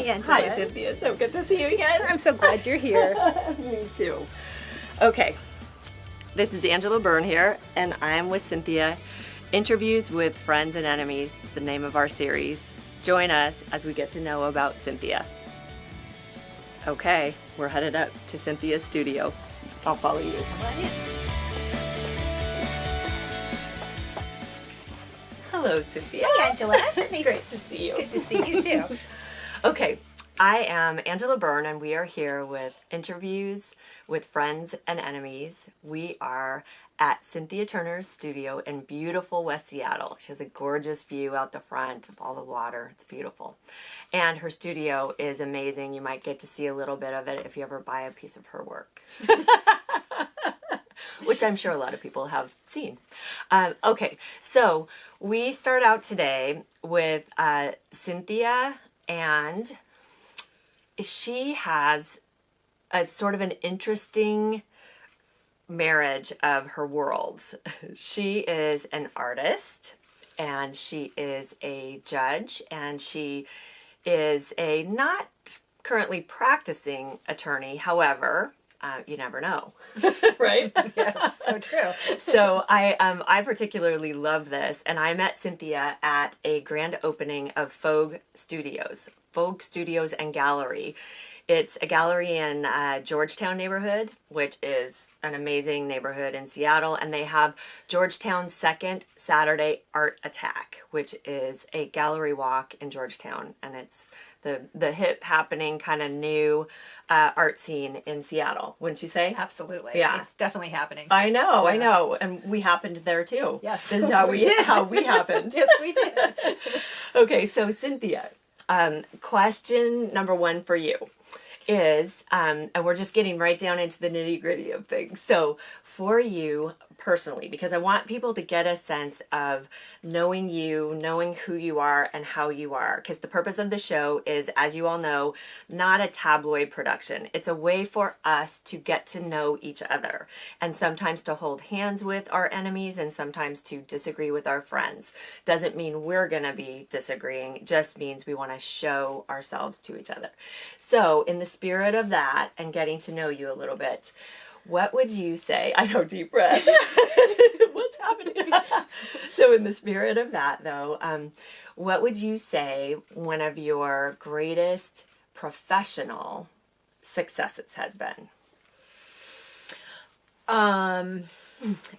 Angela. Hi, Cynthia. So good to see you again. I'm so glad you're here. Me too. Okay, this is Angela Bern here, and I'm with Cynthia. Interviews with Friends and Enemies, the name of our series. Join us as we get to know about Cynthia. Okay, we're headed up to Cynthia's studio. I'll follow you. Come on in. Hello, Cynthia. Hi, Angela. Great to see you. Good to see you too. Okay, I am Angela Bern, and we are here with interviews with Friends and Enemies. We are at Cynthia Turner's studio in beautiful West Seattle. She has a gorgeous view out the front of all the water. It's beautiful. And her studio is amazing. You might get to see a little bit of it if you ever buy a piece of her work. Which I'm sure a lot of people have seen. Okay, so we start out today with Cynthia, and she has a sort of an interesting marriage of her worlds. She is an artist, and she is a judge, and she is a not currently practicing attorney. However, you never know, right? Yes, so true. So I particularly love this, and I met Cynthia at a grand opening of Fogue Studios and Gallery. It's a gallery in Georgetown neighborhood, which is an amazing neighborhood in Seattle, and they have Georgetown's second Saturday Art Attack, which is a gallery walk in Georgetown, and it's the hip happening kind of new art scene in Seattle, wouldn't you say? Absolutely. Yeah. It's definitely happening. I know, and we happened there too. Yes. This is how we happened. Yes, we did. Okay, so Cynthia, question number one for you is, and we're just getting right down into the nitty gritty of things. So for you personally, because I want people to get a sense of knowing you, knowing who you are and how you are, because the purpose of the show is, as you all know, not a tabloid production. It's a way for us to get to know each other, and sometimes to hold hands with our enemies, and sometimes to disagree with our friends. Doesn't mean we're gonna be disagreeing, just means we want to show ourselves to each other. So in the spirit of that and getting to know you a little bit, what would you say? I know, deep breath. What's happening? So in the spirit of that, though, what would you say one of your greatest professional successes has been?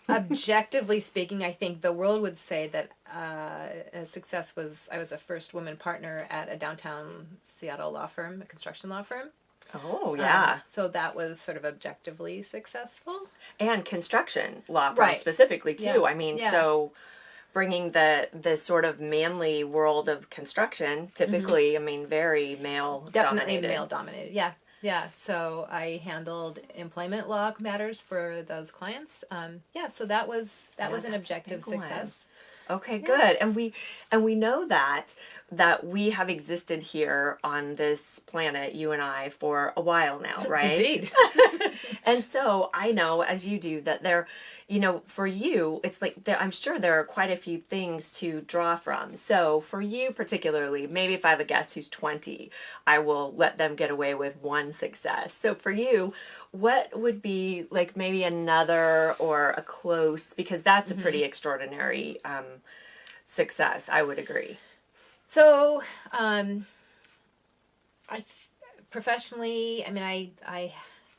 Objectively speaking, I think the world would say that a success was I was a first woman partner at a downtown Seattle law firm, a construction law firm. Oh, yeah. So that was sort of objectively successful. And construction law firm Right. specifically, too. Yeah. I mean, Yeah. so bringing the sort of manly world of construction, typically, I mean, very male Definitely dominated. male dominated. Yeah. Yeah. So I handled employment law matters for those clients. So that was an that's a objective big one. success. Okay, good. And we know that we have existed here on this planet, you and I, for a while now, right? Indeed. And so I know, as you do, that there, for you, it's like I'm sure there are quite a few things to draw from. So for you particularly, maybe if I have a guest who's 20, I will let them get away with one success. So for you, what would be like maybe another or a close, because that's a pretty extraordinary success, I would agree. So, professionally, I mean, I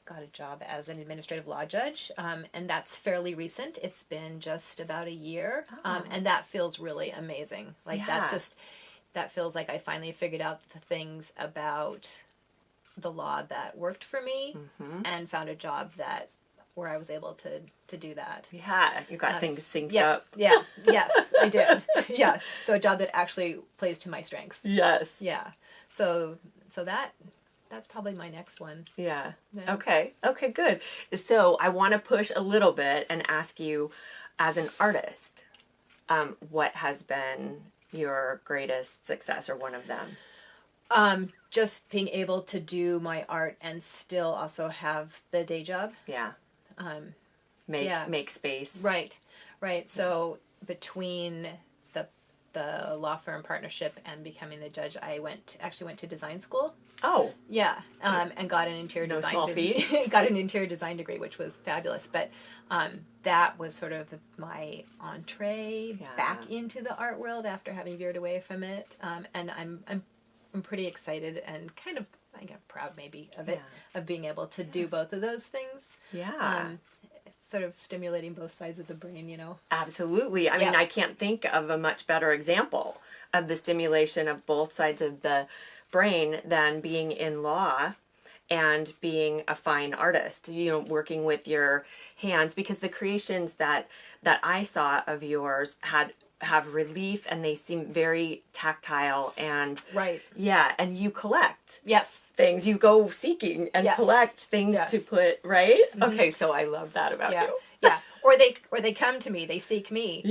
got a job as an administrative law judge, and that's fairly recent. It's been just about a year, and that feels really amazing. Like that feels like I finally figured out the things about the law that worked for me, and found a job where I was able to do that. Yeah, you got things synced yeah, up. Yeah, yes, I did. Yeah, so a job that actually plays to my strengths. Yes. Yeah, so that's probably my next one. Yeah. Yeah. Okay, good. So I want to push a little bit and ask you, as an artist, what has been your greatest success, or one of them? Just being able to do my art and still also have the day job. Yeah. Yeah. Make space. Right. So between the law firm partnership and becoming the judge, I actually went to design school. Oh. Yeah, and got an interior No design. small feat. Got an interior design degree, which was fabulous. But that was sort of my entree back into the art world after having veered away from it. And I'm pretty excited and kind of, I guess, proud maybe of it, of being able to do both of those things. Yeah. Sort of stimulating both sides of the brain, you know. Absolutely. I mean, I can't think of a much better example of the stimulation of both sides of the brain than being in law and being a fine artist, you know, working with your hands, because the creations that I saw of yours have relief, and they seem very tactile, and and you collect things, you go seeking and collect things to put okay, so I love that about you. Or they come to me, they seek me.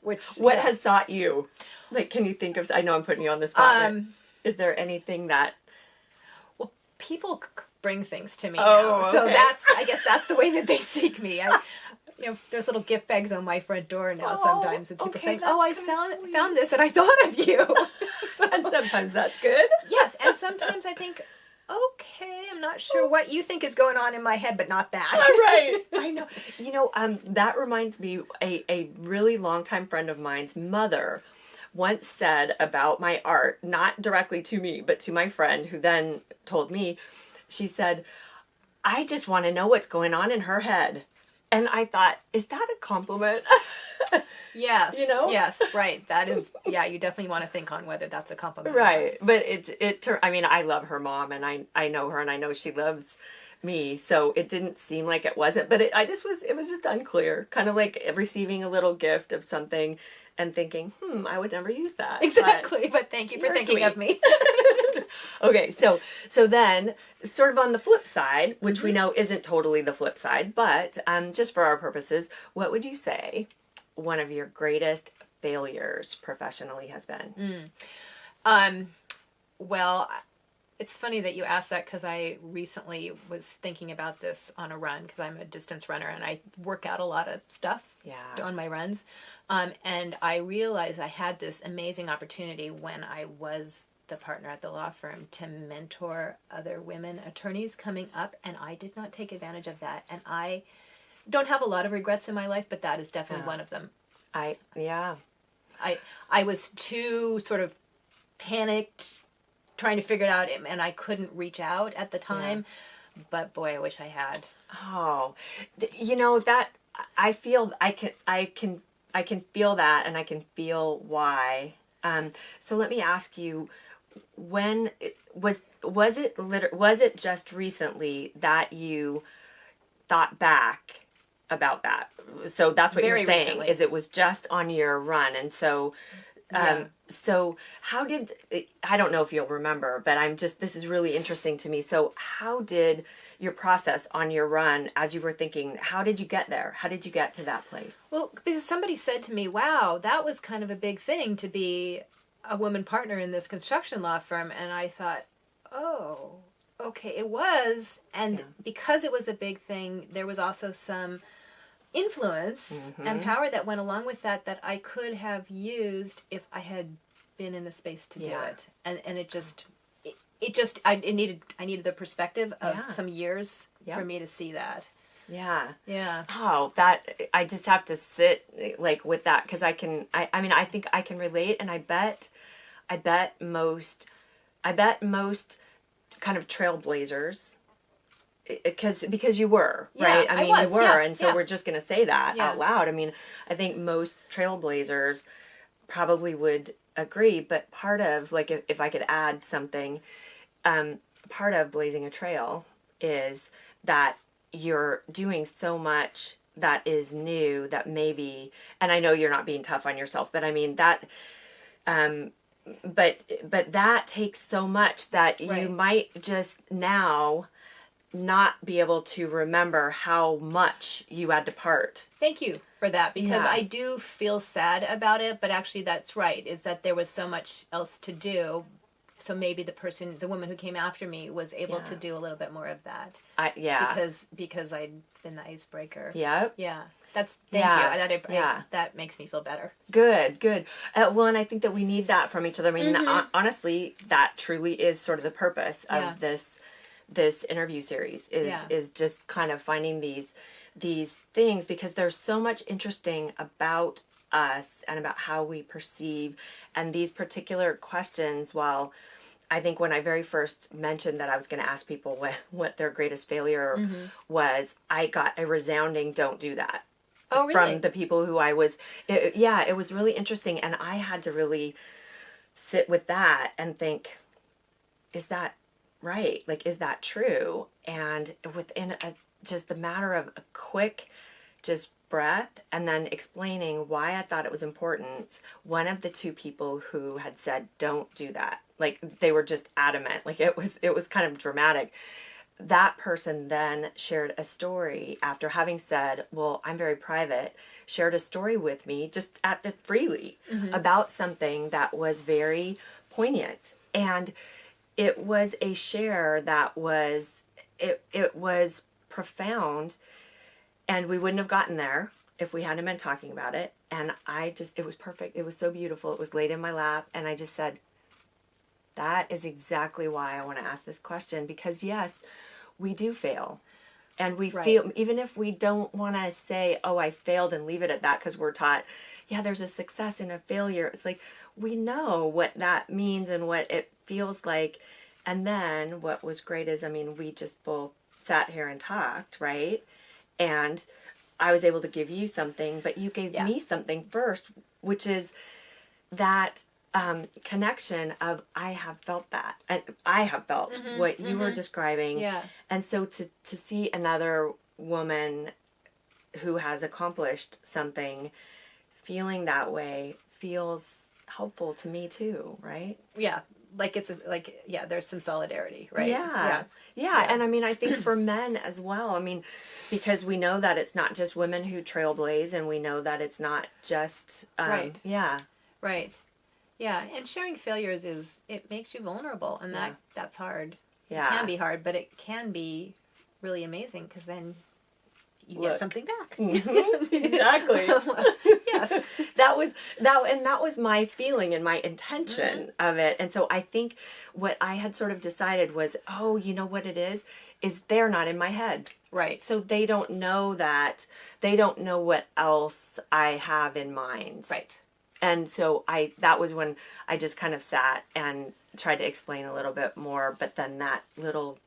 What has sought you? Like, can you think of, I know I'm putting you on the spot, is there anything that... Well, people bring things to me now. So I guess that's the way that they seek me. You know, there's little gift bags on my front door now sometimes with people saying, I found this and I thought of you. And sometimes that's good. Yes, and sometimes I think, okay, I'm not sure what you think is going on in my head, but not that. Right. I know. You know, that reminds me, a really longtime friend of mine's mother once said about my art, not directly to me, but to my friend, who then told me, she said, I just want to know what's going on in her head. And I thought, is that a compliment? Yes. You know? Yes, right. That is, you definitely want to think on whether that's a compliment. Right. But I mean, I love her mom, and I know her, and I know she loves me, so it didn't seem like it wasn't, but it was just unclear, kind of like receiving a little gift of something and thinking, I would never use that. Exactly, but thank you for thinking of me. Okay, so then, sort of on the flip side, which we know isn't totally the flip side, but just for our purposes, what would you say one of your greatest failures professionally has been? Well, it's funny that you asked that, because I recently was thinking about this on a run, because I'm a distance runner and I work out a lot of stuff on my runs. And I realized I had this amazing opportunity when I was the partner at the law firm to mentor other women attorneys coming up, and I did not take advantage of that. And I don't have a lot of regrets in my life, but that is definitely one of them. I was too sort of panicked trying to figure it out, and I couldn't reach out at the time, but boy, I wish I had. Oh, you know, that I feel I can feel that, and I can feel why. So let me ask you, when was it just recently that you thought back about that? So that's what you're saying, recently. Is it was just on your run, and so so how did, I don't know if you'll remember, but this is really interesting to me. So how did your process on your run, as you were thinking, how did you get there? How did you get to that place? Well, because somebody said to me, wow, that was kind of a big thing to be a woman partner in this construction law firm. And I thought, oh, okay, it was. And because it was a big thing, there was also some influence and power that went along with that I could have used if I had been in the space to do it. And I needed the perspective of some years for me to see that. Yeah. Oh, that, I just have to sit like with that, because I think I can relate, and I bet most kind of trailblazers, because you were, right? I mean, you were, and so we're just going to say that out loud. I mean, I think most trailblazers probably would agree, but part of, like, if I could add something, part of blazing a trail is that you're doing so much that is new, that maybe, and I know you're not being tough on yourself, but I mean that, but that takes so much that you might just now not be able to remember how much you had to part. Thank you for that, because I do feel sad about it, but actually that's right, is that there was so much else to do. So maybe the woman who came after me was able to do a little bit more of that. Because I'd been the icebreaker. Yeah. Yeah. Thank Yeah, you. yeah. That makes me feel better. Good, good. Well, and I think that we need that from each other. I mean, Mm-hmm. honestly, that truly is sort of the purpose of Yeah. this interview series is just kind of finding these things, because there's so much interesting about us and about how we perceive, and these particular questions. While I think when I very first mentioned that I was going to ask people what their greatest failure was, I got a resounding "don't do that." Oh, really? From the people who I was, it was really interesting. And I had to really sit with that and think, is that right? Like, is that true? And within just a matter of a quick, just breath, and then explaining why I thought it was important, one of the two people who had said, don't do that, like, they were just adamant, like, it was kind of dramatic. That person then shared a story after having said, well, I'm very private, shared a story with me just freely about something that was very poignant. And it was a share that was, it was profound, and we wouldn't have gotten there if we hadn't been talking about it. And it was perfect. It was so beautiful. It was laid in my lap. And I just said, that is exactly why I want to ask this question, because yes, we do fail. And we feel, even if we don't want to say, oh, I failed, and leave it at that, because we're taught, yeah, there's a success and a failure. It's like, we know what that means and what it feels like. And then what was great is, I mean, we just both sat here and talked, right? And I was able to give you something, but you gave me something first, which is that connection of, I have felt that, and I have felt what you were describing. Yeah. And so to see another woman who has accomplished something feeling that way feels helpful to me too, right? Yeah. Like there's some solidarity, right? Yeah. And I mean, I think for men as well, I mean, because we know that it's not just women who trailblaze, and we know that it's not just, Right. Yeah. Right. Yeah. And sharing failures it makes you vulnerable, and that's hard. Yeah. It can be hard, but it can be really amazing, because then you get something back. Exactly. Yes. That was my feeling and my intention of it. And so I think what I had sort of decided was, oh, you know what it is they're not in my head. Right. So they don't know that. They don't know what else I have in mind. Right. And so that was when I just kind of sat and tried to explain a little bit more, but then that little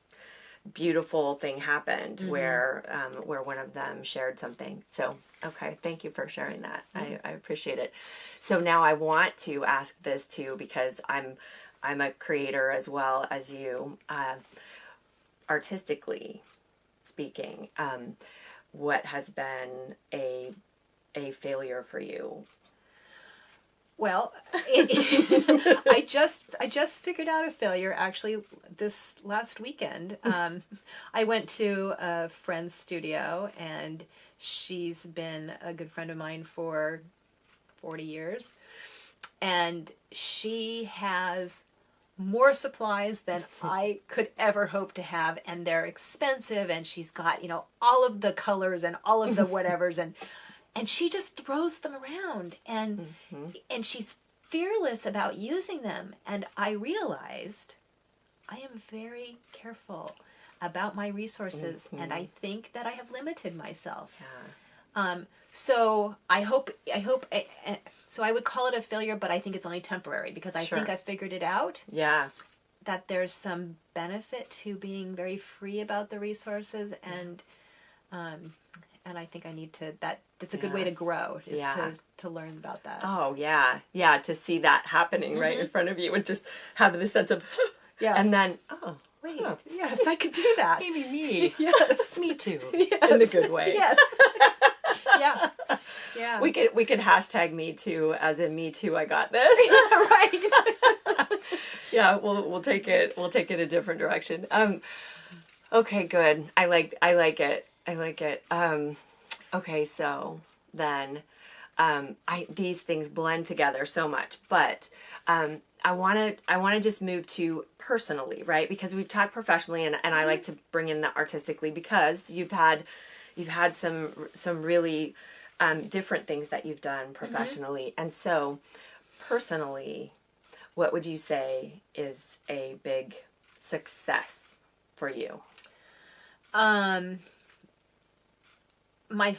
beautiful thing happened where one of them shared something. So, okay, thank you for sharing that. I appreciate it. So now I want to ask this too, because I'm a creator as well as you. Artistically speaking, what has been a failure for you? Well, I just figured out a failure actually this last weekend. I went to a friend's studio, and she's been a good friend of mine for 40 years. And she has more supplies than I could ever hope to have, and they're expensive, and she's got, all of the colors and all of the whatevers, and she just throws them around, and she's fearless about using them. And I realized I am very careful about my resources, and I think that I have limited myself. Yeah. So so I would call it a failure, but I think it's only temporary, because I think I figured it out. Yeah. That there's some benefit to being very free about the resources, and I think I need to, that's a good way to grow, is to learn about that. Oh, yeah. Yeah, to see that happening right in front of you, and just have this sense of, and then, wait, yes, I could do that. Maybe me. Yes. Me too. Yes. In the good way. Yes. Yeah. We could hashtag me too, as in me too, I got this. Right. Yeah, we'll take it a different direction. Okay, good. I like it. Okay, so then these things blend together so much, but I want to just move to personally, right? Because we've talked professionally, and I like to bring in the artistically, because you've had some really different things that you've done professionally. And so, personally, what would you say is a big success for you? My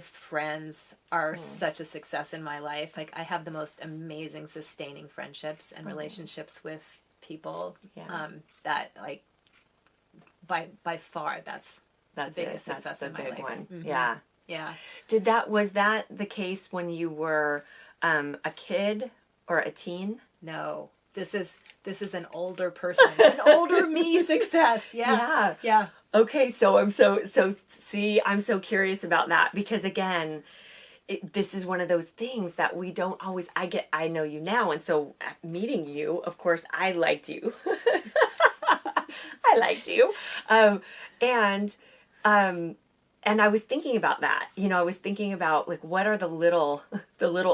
friends are such a success in my life. Like, I have the most amazing, sustaining friendships and relationships with people. That, like, by far, that's the biggest success in my life. One. Mm-hmm. Yeah. Yeah. Was that the case when you were a kid or a teen? No. This is an older person, an older me success. Yeah. Yeah. Okay, so I'm so curious about that because again, this is one of those things that we don't always. I know you now, and so meeting you, of course, I liked you. I liked you, and I was thinking about that. I was thinking about like what are the little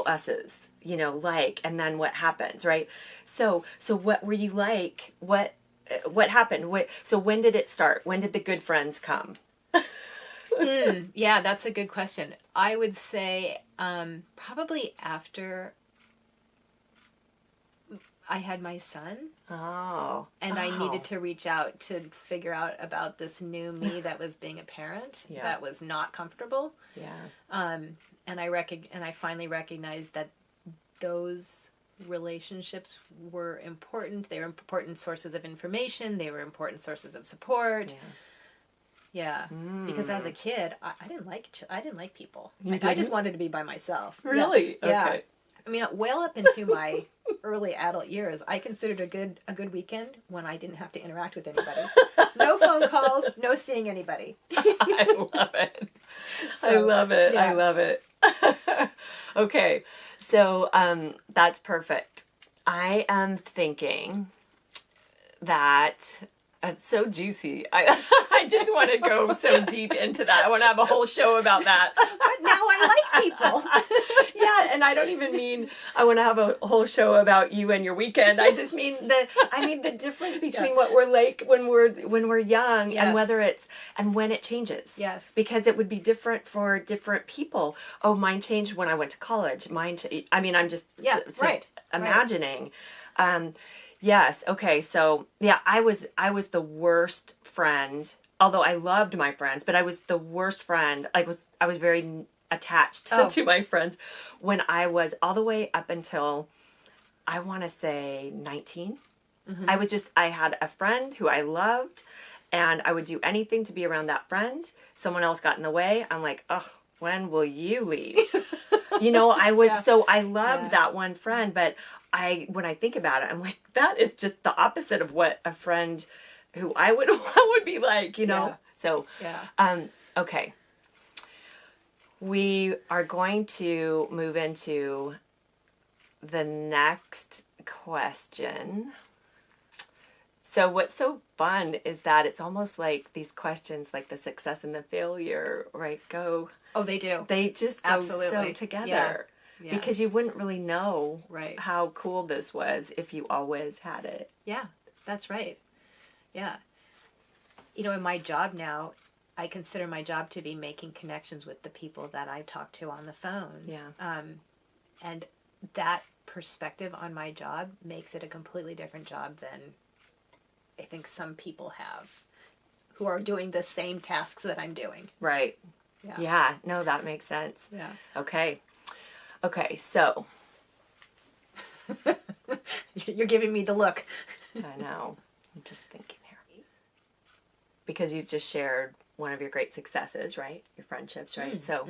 us's, like, and then what happens, right? So what were you like? What happened? So when did it start? When did the good friends come? Yeah, that's a good question. I would say probably after I had my son. Oh. And I needed to reach out to figure out about this new me that was being a parent that was not comfortable. Yeah. And I finally recognized that those relationships were important. They were important sources of information. They were important sources of support. Yeah. Because as a kid, I didn't like people. I just wanted to be by myself. Really? Yeah. Okay. I mean, well up into my early adult years, I considered a good weekend when I didn't have to interact with anybody. No phone calls, no seeing anybody. I love it. I love it. Yeah. I love it. Okay. So, that's perfect. I am thinking that it's so juicy. I just want to go so deep into that. I want to have a whole show about that. But now I like people. Yeah, and I don't even mean I want to have a whole show about you and your weekend. I just mean the difference between what we're like when we're young and when it changes. Yes. Because it would be different for different people. Oh, mine changed when I went to college. I'm just imagining. Right. Yes. Okay. So yeah, I was the worst friend. Although I loved my friends, but I was the worst friend. I was very attached to my friends when I was all the way up until I want to say 19. Mm-hmm. I had a friend who I loved, and I would do anything to be around that friend. Someone else got in the way. I'm like, ugh, when will you leave? I would. Yeah. So I loved that one friend, but when I think about it, I'm like, that is just the opposite of what a friend who I would be like, Yeah. So, okay. We are going to move into the next question. So what's so fun is that it's almost like these questions, like the success and the failure, right, they do. They just go so together. Yeah. Because you wouldn't really know how cool this was if you always had it. Yeah, that's right. Yeah. In my job now, I consider my job to be making connections with the people that I talk to on the phone. Yeah. And that perspective on my job makes it a completely different job than I think some people have who are doing the same tasks that I'm doing. Right. Yeah. No, that makes sense. Yeah. Okay, so. You're giving me the look. I know. I'm just thinking here. Because you've just shared one of your great successes, right? Your friendships, right? So,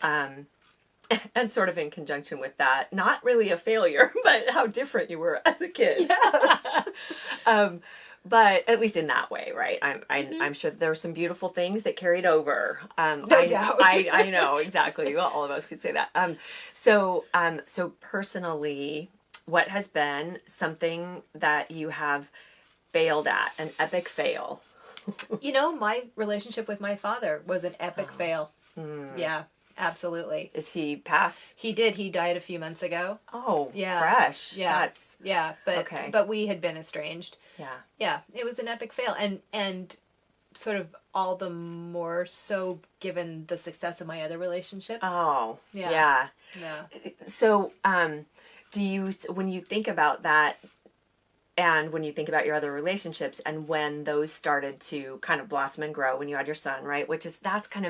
and sort of in conjunction with that, not really a failure, but how different you were as a kid. Yes. But at least in that way, right? I'm sure there were some beautiful things that carried over. No doubt. I know, exactly. Well, all of us could say that. So personally, what has been something that you have failed at, an epic fail? My relationship with my father was an epic fail. Yeah, absolutely. Is he passed? He did. He died a few months ago. Oh, yeah. Fresh. Yeah. But we had been estranged. Yeah. Yeah, it was an epic fail. And sort of all the more so given the success of my other relationships. Oh, Yeah. So, when you think about that, and when you think about your other relationships, and when those started to kind of blossom and grow, when you had your son, right? That's kind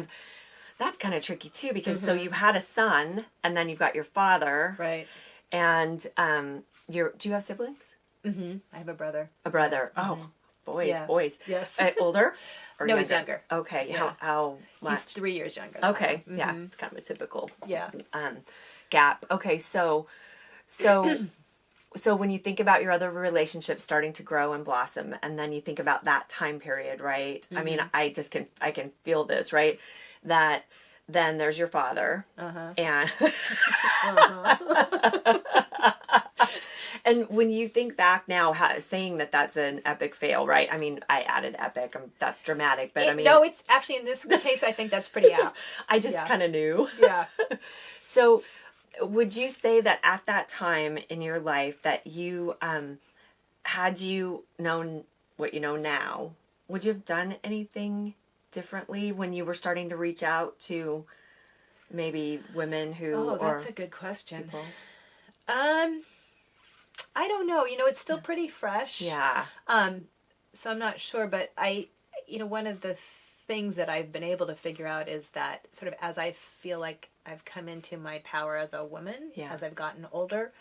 of tricky too, because so you had a son, and then you've got your father, Right. and do you have siblings? Mm-hmm. I have a brother. A brother. Yeah. Oh, boys. Yes. Older? Or No, he's younger. Okay. Yeah. How much? He's 3 years younger than Okay. I am. Yeah. It's kind of a typical Yeah. Gap. Okay. So when you think about your other relationships starting to grow and blossom, and then you think about that time period, right? I mean, I can feel this, right? That then there's your father, and and when you think back now, saying that that's an epic fail, right? I mean, I added epic. That's dramatic, but I mean, no, it's actually in this case, I think that's pretty apt. I just kind of knew. Yeah. So, would you say that at that time in your life that you, had you known what you know now, would you have done anything differently when you were starting to reach out to maybe women who? Oh, that's a good question. People? I don't know. It's still pretty fresh. Yeah. So I'm not sure, but one of the things that I've been able to figure out is that sort of as I feel like I've come into my power as a woman, as I've gotten older,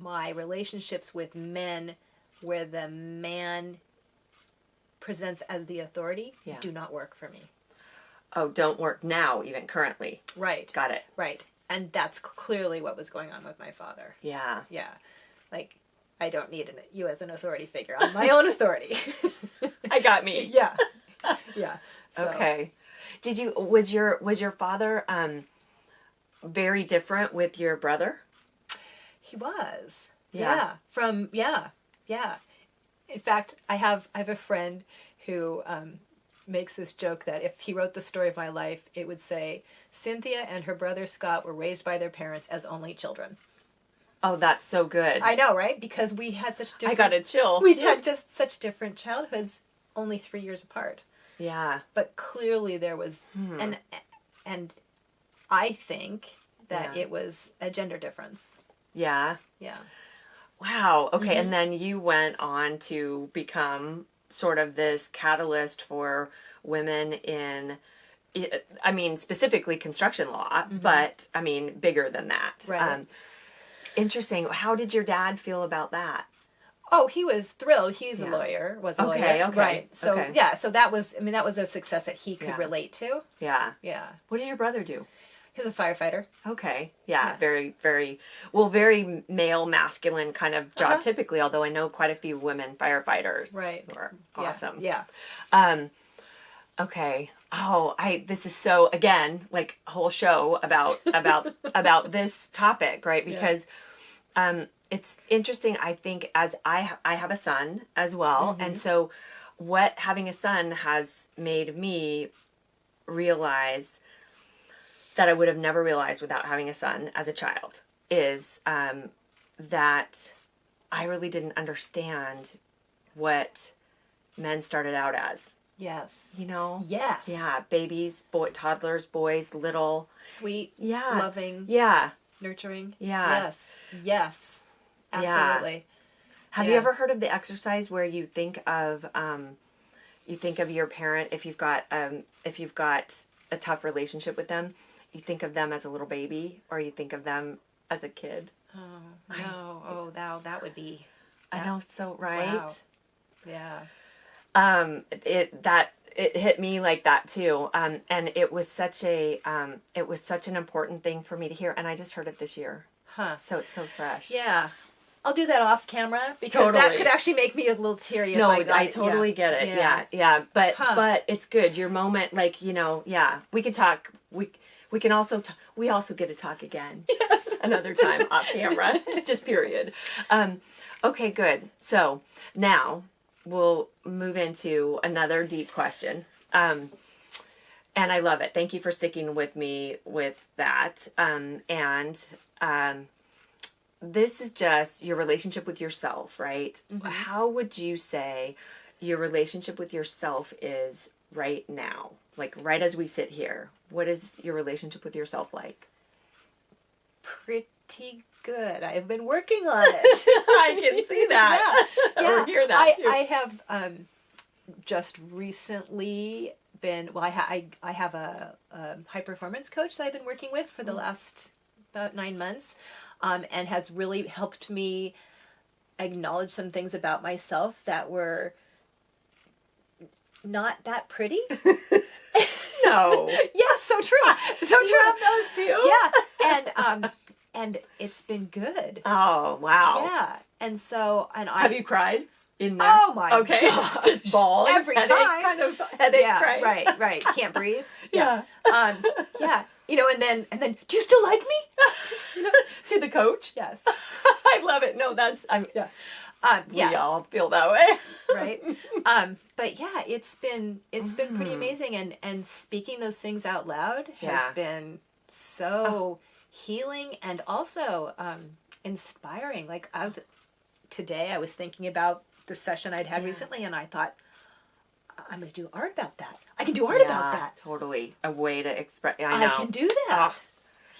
my relationships with men where the man presents as the authority do not work for me. Oh, don't work now, even currently. Right. Got it. Right. And that's clearly what was going on with my father. Yeah. Yeah. Like, I don't need you as an authority figure. I'm my own authority. I got me. Yeah. Yeah. So. Okay. Was your father very different with your brother? He was. Yeah. Yeah. In fact, I have a friend who makes this joke that if he wrote the story of my life, it would say, Cynthia and her brother Scott were raised by their parents as only children. Oh, that's so good. I know, right? Because we had such different... I got a chill. We'd had just such different childhoods, only 3 years apart. Yeah. But clearly there was... And I think that it was a gender difference. Yeah. Yeah. Wow. Okay. And then you went on to become sort of this catalyst for women in, I mean, specifically construction law, but I mean, bigger than that. Right. Interesting. How did your dad feel about that? Oh, he was thrilled. He's a lawyer, was a lawyer. Okay. Right. So, so that was a success that he could relate to. Yeah. Yeah. What did your brother do? He's a firefighter. Okay. Yeah. Very, very, very male, masculine kind of job typically, although I know quite a few women firefighters. Right. Who are awesome. Yeah. Okay. Oh, this is so, again, like a whole show about this topic, right? Because, it's interesting, I think, as I have a son as well. And so what having a son has made me realize that I would have never realized without having a son as a child is that I really didn't understand what men started out as. Yes. You know? Yes. Yeah, babies, toddlers, boys, little. Sweet. Yeah. Loving. Yeah. Nurturing. Yeah. Yes. Yes. Absolutely. Yeah. Have you ever heard of the exercise where you think of your parent, if you've got a tough relationship with them, you think of them as a little baby, or you think of them as a kid? Oh, no. That would be... I know, so, right? Wow. Yeah. It hit me like that too. And it was such an important thing for me to hear. And I just heard it this year. Huh. So it's so fresh. Yeah. I'll do that off camera because that could actually make me a little teary. No, I totally get it. Yeah. But it's good. Your moment, like, we could talk. We can also we also get to talk again. Yes. Another time off camera. Just period. Okay, good. So now we'll move into another deep question. And I love it. Thank you for sticking with me with that. This is just your relationship with yourself, right? Mm-hmm. How would you say your relationship with yourself is right now, like right as we sit here. What is your relationship with yourself like? Pretty good. I've been working on it. I can see that. Yeah. Or hear that too. I have just recently been, well, I have a high performance coach that I've been working with for the last about 9 months, and has really helped me acknowledge some things about myself that were not that pretty. No. Yeah, so true. So true. You have those too? Yeah. And it's been good. Oh, wow. Yeah. And so, and Have you cried in there? Oh my okay. gosh. Just bawling. Every headache, time. kind of headache, Yeah, right? right. Can't breathe. Yeah. Yeah. You know, and then, do you still like me? To the coach? Yes. I love it. No, Yeah. we all feel that way. Right. But yeah, it's been pretty amazing, and speaking those things out loud has been so healing and also inspiring. Like today I was thinking about the session I'd had recently, and I thought, I'm going to do art about that. I can do art about that. Totally. A way to express. I know. I can do that.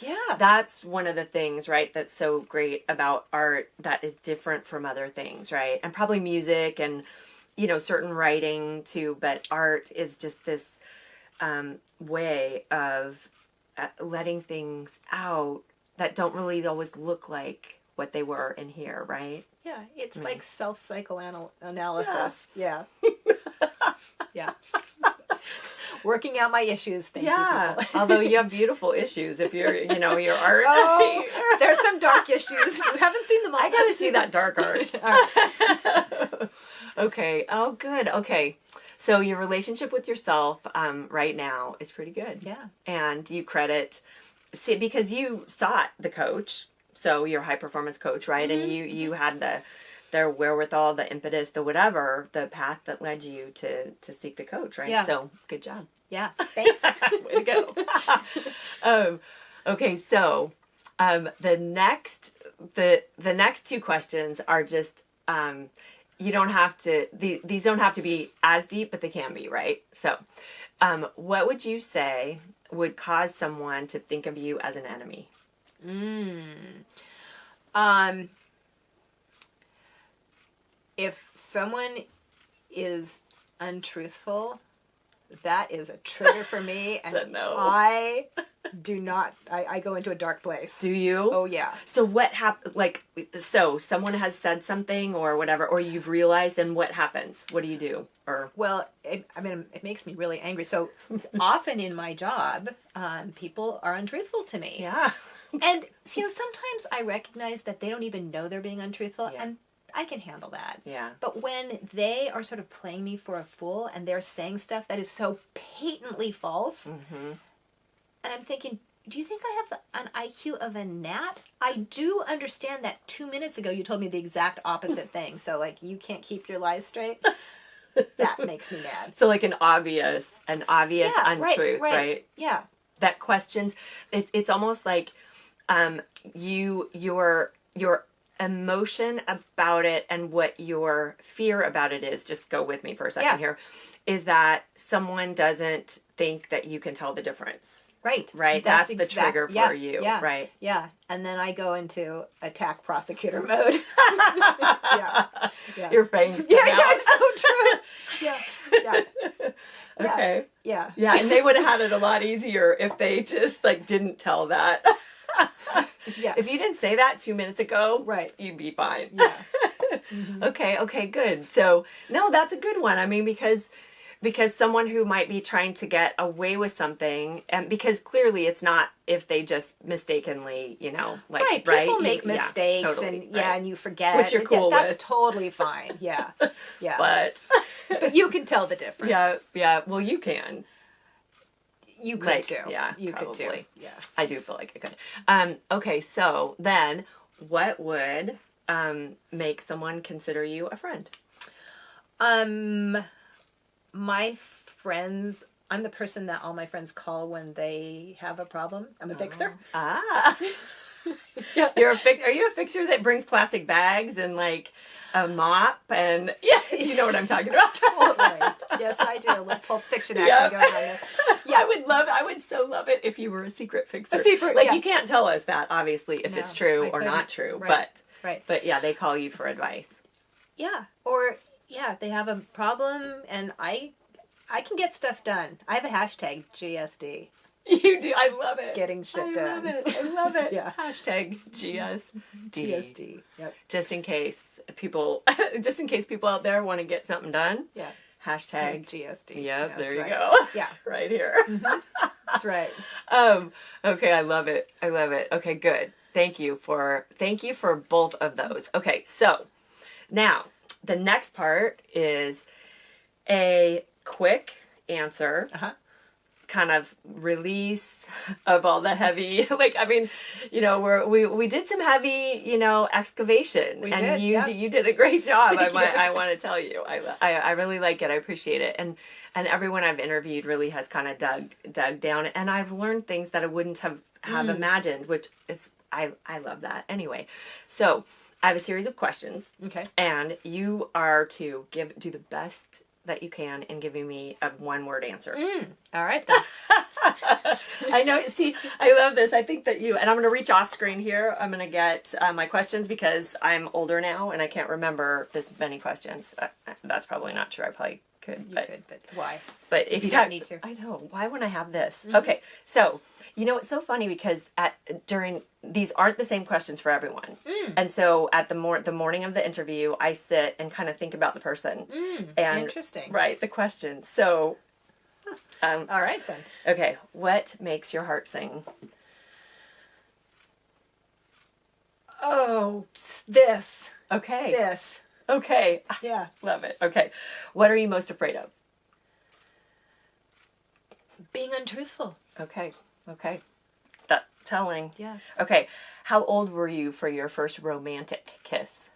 Yeah. That's one of the things, right, that's so great about art that is different from other things, right? And probably music and, certain writing too, but art is just this way of letting things out that don't really always look like what they were in here, right? Yeah, it's like self-psychoanalysis. Yeah. Yeah. Working out my issues. Thank you, people. Although you have beautiful issues if you're, your art. Oh, there's some dark issues. You haven't seen them all. I gotta see that dark art. All right. Okay. Oh, good. Okay. So your relationship with yourself right now is pretty good. Yeah. And you credit, because you sought the coach, so your high performance coach, right? Mm-hmm. And you had their wherewithal, the impetus, the whatever, the path that led you to seek the coach, right? Yeah. So good job. Yeah. Thanks. Way to go. Okay, so the next 2 questions are just you don't have to, these don't have to be as deep, but they can be, right? So what would you say would cause someone to think of you as an enemy? If someone is untruthful, that is a trigger for me, and no. I do not. I go into a dark place. Do you? Oh yeah. So what happened? So someone has said something or whatever, or you've realized, then what happens? What do you do? Or it makes me really angry. So often in my job, people are untruthful to me. Yeah. And sometimes I recognize that they don't even know they're being untruthful, and I can handle that. Yeah. But when they are sort of playing me for a fool and they're saying stuff that is so patently false, and I'm thinking, do you think I have an IQ of a gnat? I do understand that 2 minutes ago you told me the exact opposite thing. So, you can't keep your lies straight. That makes me mad. So, an obvious untruth, right? Yeah. That questions. It's almost like your emotion about it and what your fear about it is, just go with me for a second here, is that someone doesn't think that you can tell the difference. Right? That's the trigger for you, right? Yeah. And then I go into attack prosecutor mode. Yeah. Your fangs Yeah, it's so true. Yeah. Okay. Yeah. Yeah, and they would have had it a lot easier if they just, didn't tell that. Yeah. If you didn't say that 2 minutes ago, right, you'd be fine. Yeah. Okay, good. So, no, that's a good one. I mean, because someone who might be trying to get away with something, and because clearly it's not if they just mistakenly, right. People make mistakes, totally, and and you forget, which you're cool with. That's totally fine. Yeah. But you can tell the difference. Yeah. Well, you can. You could too. Yeah, you probably. could too. Yeah. I do feel like I could. Okay, so then what would make someone consider you a friend? My friends, I'm the person that all my friends call when they have a problem. I'm a fixer. Yeah. Are you a fixer that brings plastic bags and like a mop and you know what I'm talking about? Totally. Yes, I do. A little Pulp Fiction action going on there. Yeah, I would so love it if you were a secret fixer. Yeah. You can't tell us that obviously if it's true or not true, Right. but yeah, they call you for advice. Yeah, or they have a problem and I can get stuff done. I have a hashtag GSD. You do. I love it. Getting shit done. I love it. Yeah. Hashtag GSD. GSD. Yep. Just in case people out there want to get something done. Yeah. Hashtag GSD. Yep. There you right. go. Yeah. Right here. That's right. Okay. I love it. Okay. Good. Thank you for both of those. Okay. So now the next part is a quick answer. Kind of release of all the heavy, we did some heavy, excavation, you did a great job. I want to tell you, I really like it. I appreciate it. And everyone I've interviewed really has kind of dug down, and I've learned things that I wouldn't have imagined, which is, I love that. Anyway, so I have a series of questions. Okay. And you are to do the best that you can in giving me a one-word answer. All right, then. I know. See, I love this. I think that and I'm going to reach off screen here. I'm going to get my questions because I'm older now and I can't remember this many questions. That's probably not true. I probably could. You could, but why? But if you don't need to. I know. Why would I have this? Okay, so it's so funny because during these aren't the same questions for everyone, and so at the morning of the interview, I sit and kind of think about the person and interesting, right? The questions. So, all right then. Okay, what makes your heart sing? Oh, this. Okay. This. Okay. Yeah. Love it. Okay, what are you most afraid of? Being untruthful. Okay. That telling. Yeah. Okay. How old were you for your first romantic kiss?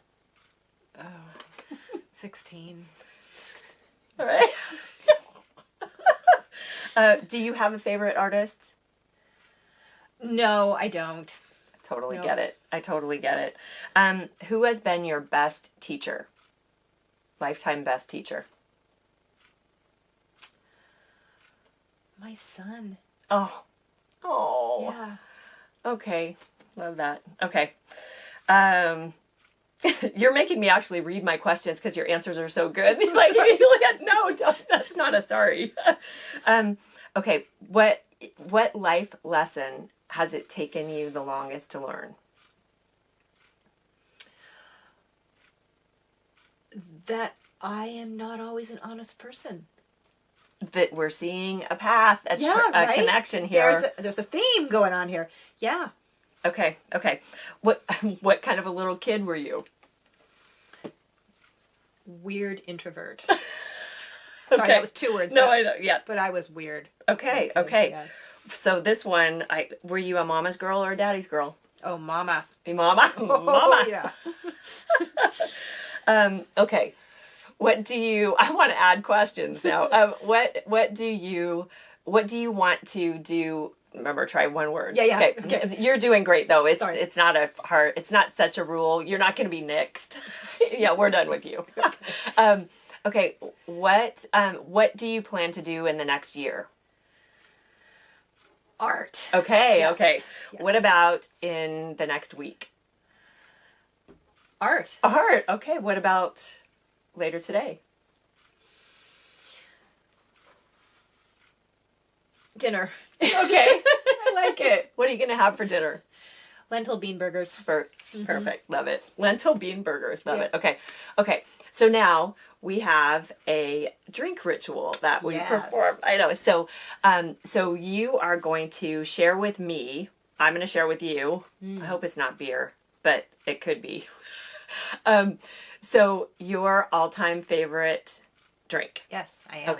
Oh, 16. All right. Do you have a favorite artist? No, I don't. I totally get it. Who has been your best teacher? Lifetime best teacher? My son. Oh. Yeah. Okay. Love that. Okay. You're making me actually read my questions because your answers are so good. No, that's not a sorry. Okay. What life lesson has it taken you the longest to learn? That I am not always an honest person. That we're seeing a path, a connection here. There's a theme going on here. Yeah. Okay. What kind of a little kid were you? Weird introvert. Sorry, that was 2 words. No, I know. Yeah. But I was weird. Okay. Yeah. So this one, were you a mama's girl or a daddy's girl? Oh, mama. Mama. Oh, yeah. Okay. I want to add questions now. What do you want to do? Remember, try one word. Yeah. Okay. You're doing great though. It's not such a rule. You're not going to be nixed. Yeah, we're done with you. Okay. What do you plan to do in the next year? Art. Okay. Yes. Okay. Yes. What about in the next week? Art. Okay. What about later today? Dinner. Okay. I like it. What are you going to have for dinner? Lentil bean burgers. Perfect. Love it. Lentil bean burgers. Love it. Okay. So now we have a drink ritual that we perform. I know. So you are going to share with me. I'm going to share with you. I hope it's not beer, but it could be. So your all-time favorite drink. Yes, I am.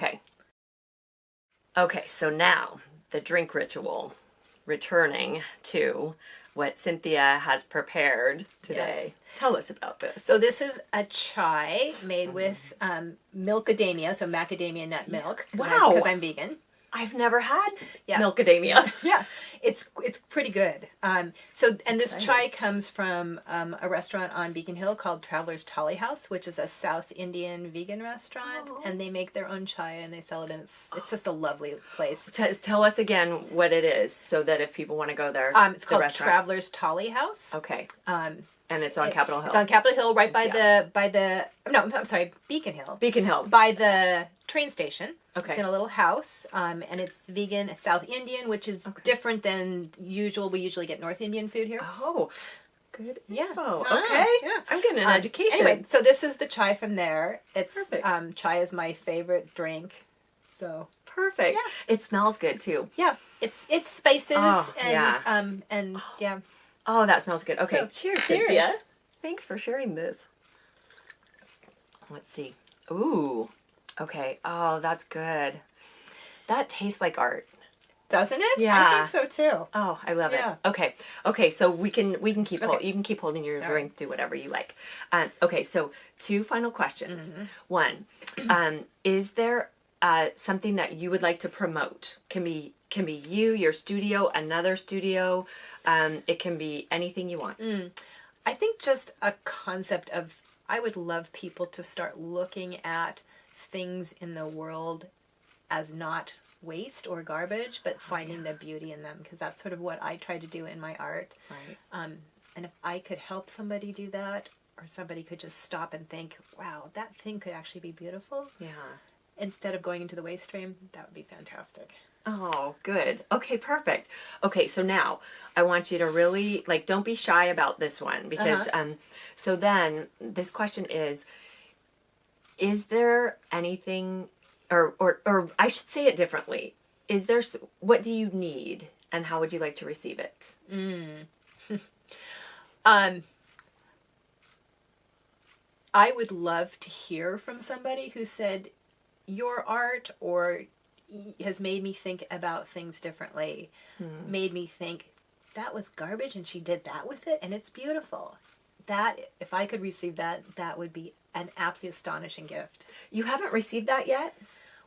Okay, so now the drink ritual, returning to what Cynthia has prepared today. Yes. Tell us about this. So this is a chai made with milkadamia, so macadamia nut milk. Wow. Because I'm vegan. I've never had Yeah. Milkademia. Yeah, it's pretty good. So this exciting. chai comes from a restaurant on Beacon Hill called Traveler's Tolly House, which is a South Indian vegan restaurant, Oh. and they make their own chai and they sell it, and it's just a lovely place. Tell us again what it is, so that if people want to go there, It's the called restaurant. Traveler's Tolly House. Okay, Um, and it's on Capitol Hill. It's on Capitol Hill, right by Yeah. I'm sorry, Beacon Hill. Beacon Hill. By the train station. Okay. It's in a little house, and it's vegan, South Indian, which is different than usual. We usually get North Indian food here. Oh, good. Yeah. Oh, Ah, okay. yeah. I'm getting an education. Anyway, so this is the chai from there. It's Perfect. chai is my favorite drink. So Perfect. Yeah. It smells good too. yeah, it's spices Oh, and yeah. and yeah. Oh, that smells good. Okay, So, cheers, cheers. Cynthia. Thanks for sharing this. Let's see. Ooh. Okay. Oh, that's good. That tastes like art. Doesn't it? Yeah. I think so too. Oh, I love Yeah. it. Okay. Okay, so we can keep Okay. you can keep holding your All drink, do whatever you like. Okay, so 2 final questions. Mm-hmm. One, is there something that you would like to promote? Can be you, your studio, another studio. It can be anything you want. I think just a concept of, I would love people to start looking at things in the world as not waste or garbage, but finding the beauty in them, because that's sort of what I try to do in my art. Right. And if I could help somebody do that, or somebody could just stop and think, wow, that thing could actually be beautiful, Yeah. instead of going into the waste stream, that would be fantastic. Oh, good. Okay, perfect. Okay, so now I want you to really, don't be shy about this one, because so then this question is there anything, or I should say it differently. What do you need, and how would you like to receive it? I would love to hear from somebody who said, your art or has made me think about things differently, made me think, that was garbage and she did that with it and it's beautiful. That, if I could receive that, that would be an absolutely astonishing gift. You haven't received that yet?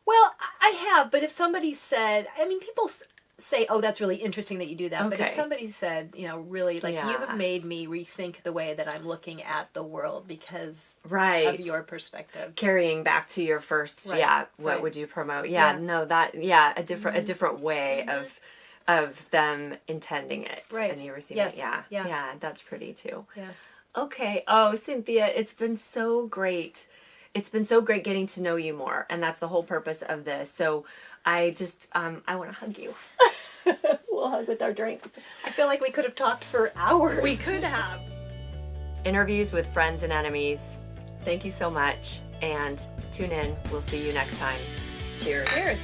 Well, I have, but if somebody said, I mean, people say, oh, that's really interesting that you do that. But if Okay. somebody said, really, you Yeah. have made me rethink the way that I'm looking at the world because Right. of your perspective. Carrying back to your first, Right, what right. would you promote? Yeah. A different way of them intending it. Right. And you receiving Yes. it. Yeah. Yeah. Yeah, that's pretty too. Yeah. Okay. Oh, Cynthia, it's been so great. It's been so great getting to know you more, and that's the whole purpose of this. So I just, I want to hug you. We'll hug with our drinks. I feel like we could have talked for hours. We could have. Interviews with friends and enemies. Thank you so much, and tune in. We'll see you next time. Cheers. Cheers.